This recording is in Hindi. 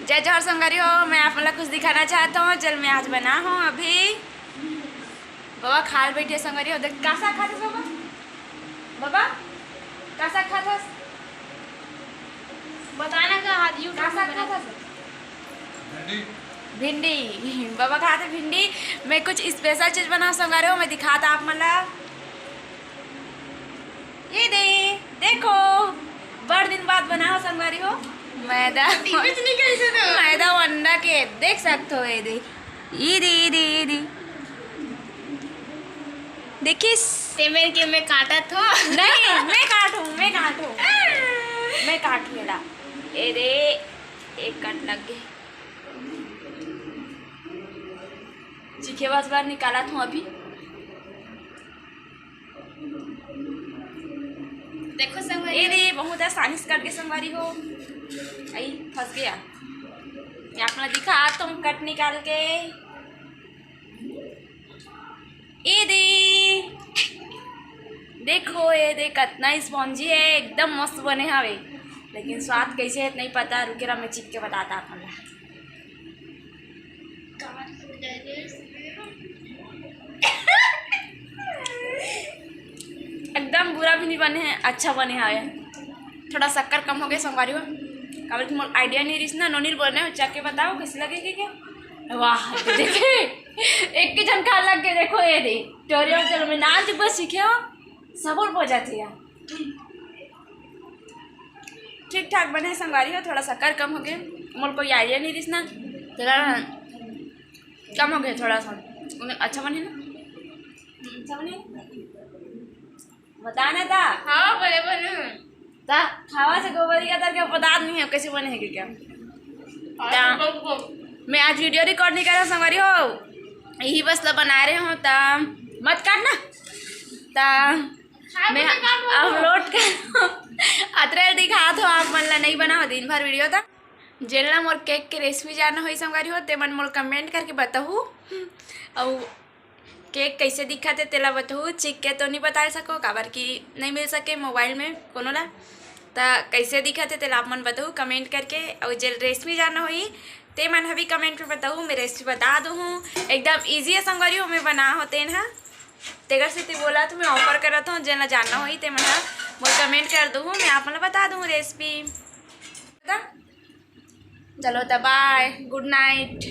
जय जोहर संगरी हो। मैं आप मतलब कुछ दिखाना चाहता हूँ। चल मैं आज बना हूँ अभी। बाबा खाल बैठे संगरी हो। देख का साग खाते बाबा। बाबा का साग खाता बताना का हाथ यूं का साग खाता भिंडी। बाबा खाते भिंडी। मैं कुछ स्पेशल चीज बना संगरी हो। मैं दिखाता आप मतलब ये देखो बड़ दिन बाद बना हो संगरी हो। मैदा मैदा अंडा के देख सकते हो। ये दे देखिस तेमेर के मैं काटा था नहीं मैं काटू मेरा ये दे एक कट लग गए। चीखे बस बार निकाला था अभी। देखो संगरी ये दे बहुत आसानी से कट के संगवारी हो। आई फंस गया। मैं अपना दिखा तुम कट निकाल के ये दे देखो। ये दे कितना स्पॉन्जी है एकदम मस्त बने हवे। लेकिन स्वाद कैसे है नहीं पता। रुके मैं चिप के बताता आप एकदम बुरा भी नहीं बने हैं अच्छा बने हवे। थोड़ा शक्कर कम हो गया संगवारी हो। काबर की मोर आइडिया नहीं रही ना नोनीर बोलने चख के बताओ कैसे लगेगी क्या। वाह देखे एक के झनका लग गए। देखो ये दे टोरियल चलो मैं नाच बस सीखे हो सबूर हो जाती है। ठीक ठाक बने संगवारी हो। थोड़ा शक्कर कम हो गया। मोर कोई आइडिया नहीं रही ना तेरा कम हो गया थोड़ा सा। अच्छा बने ना अच्छा बने बताना था। हाँ बड़े बड़े ता खावा से गोबर का तर क्या पता नहीं है कैसे बने हैं क्या। मैं आज वीडियो रिकॉर्ड नहीं कर रहा संगवारी हो। यही बस ला बना रहे हो ता मत काटना ता मैं अपलोड कर अतरे दिखा तो आप मन ला नहीं बनाओ दिन भर वीडियो था। जेला मोर केक के रेसिपी जानना हो संगवारी हो ते मन मोर कमेंट करके बताहू। और केक कैसे दिखा थे तेला बताहू। चिक के तो नहीं बता सको काबर की नहीं मिल सके मोबाइल में कोनो ला ता कैसे दिखा थे तेला आप मन बताहू कमेंट करके। और जेल रेसिपी जानना होई ते मन अभी कमेंट में बताऊँ। मैं रेसिपी बता दूँ एकदम ईजी है संगवारी हो। मैं बना होते ना तेगर से ते बोला तो मैं ऑफर करत हूँ। जेला जानना होई ते मन मोर कमेंट कर दूँ मैं आप मन बता दूँ रेसिपी। चलो तो बाय गुड नाइट।